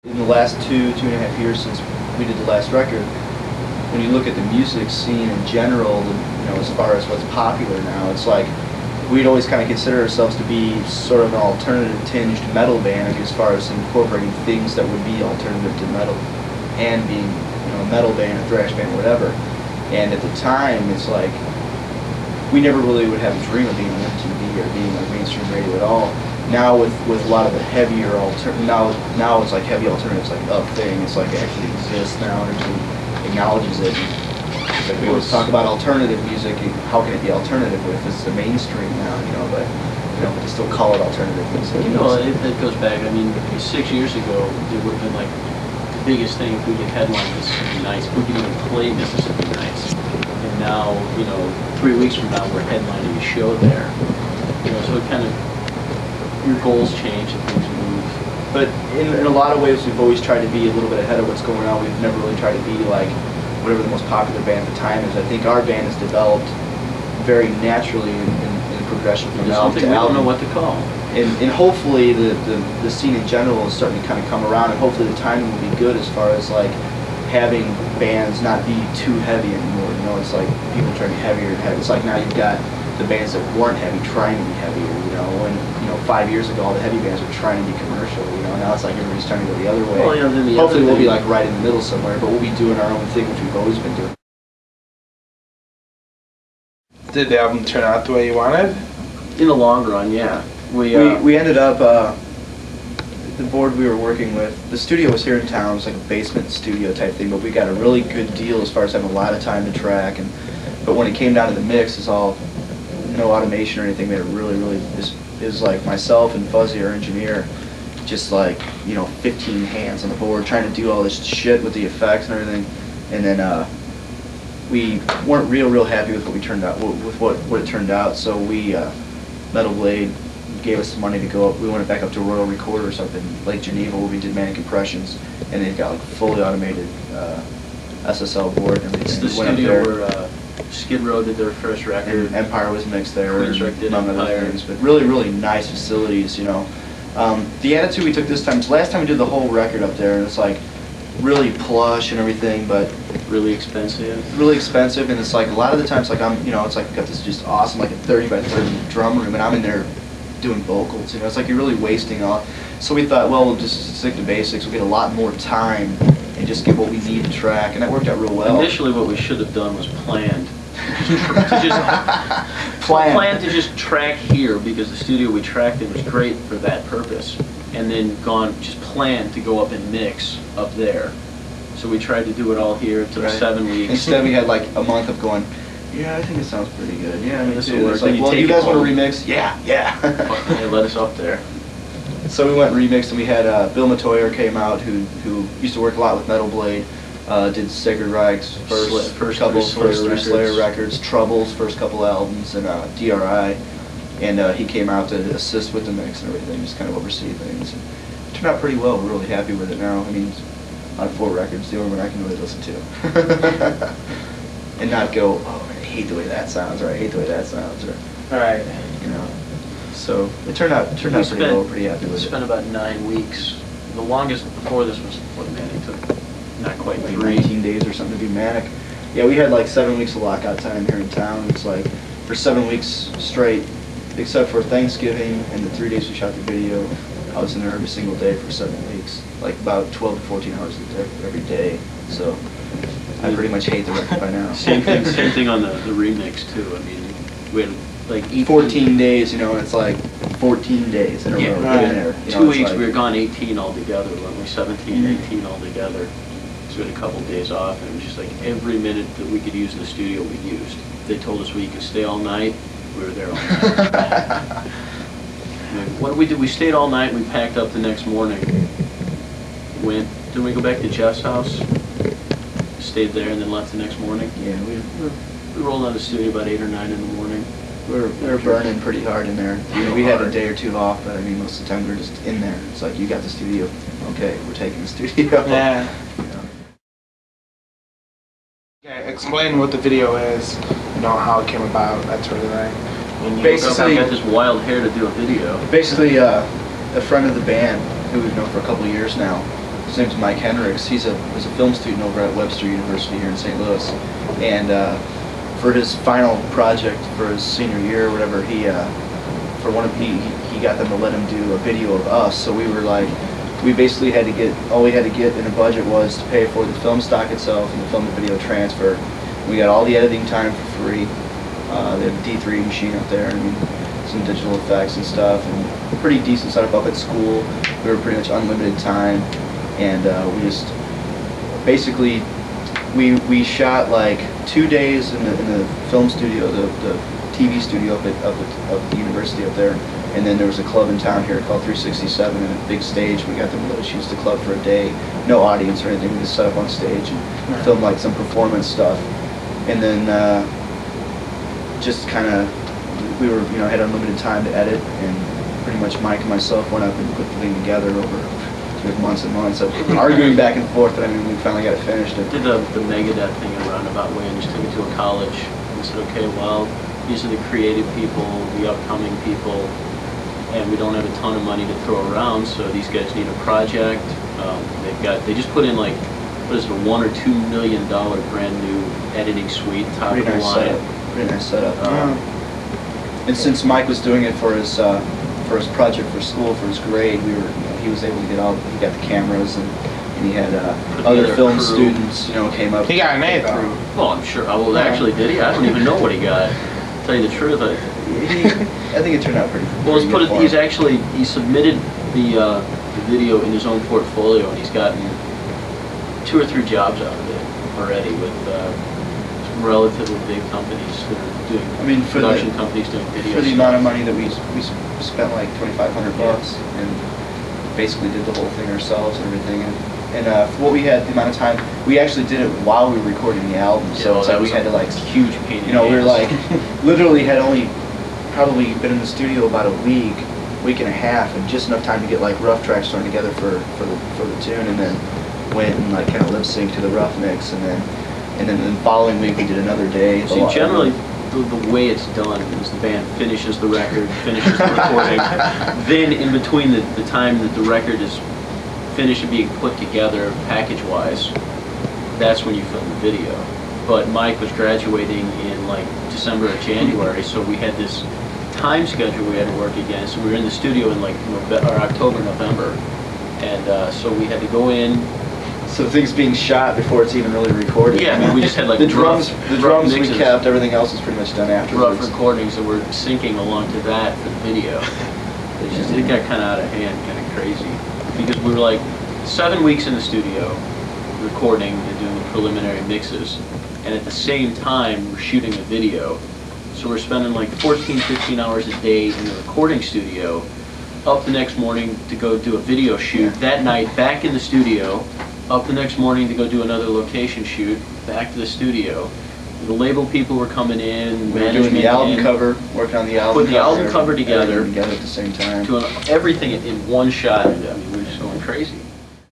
In the last two and a half years since we did the last record, when you look at the music scene in general, as far as what's popular now, it's like we'd always kind of consider ourselves to be sort of an alternative tinged metal band as far as incorporating things that would be alternative to metal and being, a metal band, a thrash band, whatever. And at the time, it's like we never really would have a dream of being on MTV or being on mainstream radio at all. Now with a lot of the heavier now it's like heavy alternatives, like up thing. It's like it actually exists now and actually acknowledges it. It's like we always talk about alternative music. How can it be alternative if it's the mainstream now? But to still call it alternative music. It goes back. I mean, 6 years ago, it would have been like the biggest thing if we could headline Mississippi Nights. We could even play Mississippi Nights. And now, 3 weeks from now, we're headlining a show there. So it kind of. Your goals change and things move. But in a lot of ways, we've always tried to be a little bit ahead of what's going on. We've never really tried to be like whatever the most popular band at the time is. I think our band has developed very naturally in progression from album to album. We don't know what to call. And hopefully the scene in general is starting to kind of come around, and hopefully the timing will be good as far as like having bands not be too heavy anymore. It's like people trying to be heavier and heavier. It's like now you've got the bands that weren't heavy trying to be heavier, and 5 years ago all the heavy bands were trying to be commercial, now it's like everybody's trying to go the other way. Well, hopefully we'll be like right in the middle somewhere, but we'll be doing our own thing, which we've always been doing. Did the album turn out the way you wanted? In the long run, yeah. We ended up, the board we were working with, the studio was here in town. It was like a basement studio type thing, but we got a really good deal as far as having a lot of time to track. But when it came down to the mix, it's all no automation or anything. We had really is like myself and Fuzzy, our engineer, just like 15 hands on the board trying to do all this shit with the effects and everything. And then we weren't real happy with what we turned out with what it turned out. So we Metal Blade gave us some money to go up. We went back up to Royal Recorders up in Lake Geneva where we did Manic Impressions, and they've got like fully automated SSL board and everything. It's the studio where Skid Row did their first record. And Empire was mixed there, among other things. But really nice facilities, The attitude we took this time, last time we did the whole record up there, and it's like really plush and everything, but really expensive. Really expensive, and it's like a lot of the times, like it's like got this just awesome, like a 30 by 30 drum room, and I'm in there doing vocals. It's like you're really wasting all. So we thought, well, we'll just stick to basics. We'll get a lot more time and just get what we need to track, and that worked out real well. Initially, what we should have done was planned to just track here, because the studio we tracked in was great for that purpose, and then just planned to go up and mix up there. So we tried to do it all here. It took 7 weeks. Instead, we had like a month of going, yeah, I think it sounds pretty good. Yeah, this will work. It's like, well, you guys want to remix? Yeah. They let us up there. So we went and remixed, and we had Bill Matoyer came out, who used to work a lot with Metal Blade, did Sacred Reich's first three Slayer records, Trouble's first couple albums, and DRI, and he came out to assist with the mix and everything, just kind of oversee things. And it turned out pretty well. We're really happy with it now. I mean, on 4 records, the only one I can really listen to, and not go, oh, I hate the way that sounds, or I hate the way that sounds, or right. So it turned out pretty well. We're pretty happy with it. We spent about 9 weeks. The longest before this was Manic took not quite like 3. 19 days or something to do Manic. Yeah, we had like 7 weeks of lockout time here in town. It's like for 7 weeks straight, except for Thanksgiving and the 3 days we shot the video, I was in there every single day for 7 weeks, like about 12 to 14 hours every day. So I pretty much hate the record by now. Same thing on the remix too. I mean, we had like 14 days, and it's like 14 days in a row. Right. 2 weeks, we were gone 18 altogether, weren't we? 17, 18 altogether. So we had a couple days off, and it was just like every minute that we could use in the studio, we used. They told us we could stay all night, we were there all night. What did we do? We stayed all night, we packed up the next morning. Didn't we go back to Jeff's house? Stayed there and then left the next morning? Yeah, we rolled out of the studio about 8 or 9 in the morning. We were burning pretty hard in there. We had a day or two off, but I mean, most of the time we were just in there. It's like, you got the studio. Okay, we're taking the studio. Yeah. Okay, explain what the video is, how it came about, that sort of thing. And basically, got this wild hair to do a video. Basically, a friend of the band who we've known for a couple of years now his name's Mike Hendricks. He's a film student over at Webster University here in St. Louis, and for his final project for his senior year or whatever, he got them to let him do a video of us. So we were like, we basically had to get, all we had to get in the budget was to pay for the film stock itself and the film to video transfer. We got all the editing time for free. They have a D3 machine up there, and some digital effects and stuff, and a pretty decent setup up at school. We were pretty much unlimited time, and we just basically we shot like 2 days in the film studio, the TV studio up at the university up there, and then there was a club in town here called 367, and a big stage. We got them to let us use the club for a day, no audience or anything. We just set up on stage and filmed like some performance stuff, and then just kind of we were had unlimited time to edit, and pretty much Mike and myself went up and put the thing together over months and months of arguing back and forth, but I mean, we finally got it finished. Did the Megadeth thing in a roundabout way and just took it to a college and said, okay, well, these are the creative people, the upcoming people, and we don't have a ton of money to throw around, so these guys need a project. They just put in like, what is it, a $1 or $2 million brand new editing suite, top of the line. Pretty nice setup. And since Mike was doing it for his project for school, for his grade, he was able to get he got the cameras, and he had other film crew. Students, came up. He got an A through. Well, I'm sure. Well, actually, did he? I don't even know what he got. To tell you the truth, I think it turned out pretty. Well, let's put it. He submitted the video in his own portfolio, and he's gotten 2 or 3 jobs out of it already with some relatively big companies that are doing. Production companies doing videos. For the amount of money that we spent, like $2,500, and basically did the whole thing ourselves and everything. And for what we had, the amount of time, we actually did it while we were recording the album. So it's like we had to like huge pain. We were like literally had only probably been in the studio about a week and a half, and just enough time to get like rough tracks thrown together for the tune, and then went and like kind of lip sync to the rough mix, and then the following week we did another day. See, generally the way it's done is the band finishes the record, finishes the recording, then in between the time that the record is finished and being put together package-wise, that's when you film the video. But Mike was graduating in like December or January, so we had this time schedule we had to work against. So we were in the studio in like October, November, and so we had to go in. So things being shot before it's even really recorded. Yeah, I mean, we just had like the drums we mixes, kept. Everything else is pretty much done afterwards. Rough recordings, and we're syncing along to that for the video. It got kind of out of hand, kind of crazy, because we were like 7 weeks in the studio recording and doing the preliminary mixes, and at the same time we're shooting a video. So we're spending like 14, 15 hours a day in the recording studio, up the next morning to go do a video shoot, that night back in the studio, up the next morning to go do another location shoot, back to the studio. The label people were coming in, we were doing the album cover, working on the album cover. Putting the album cover together at the same time. Doing everything in one shot. I mean, we were just going crazy.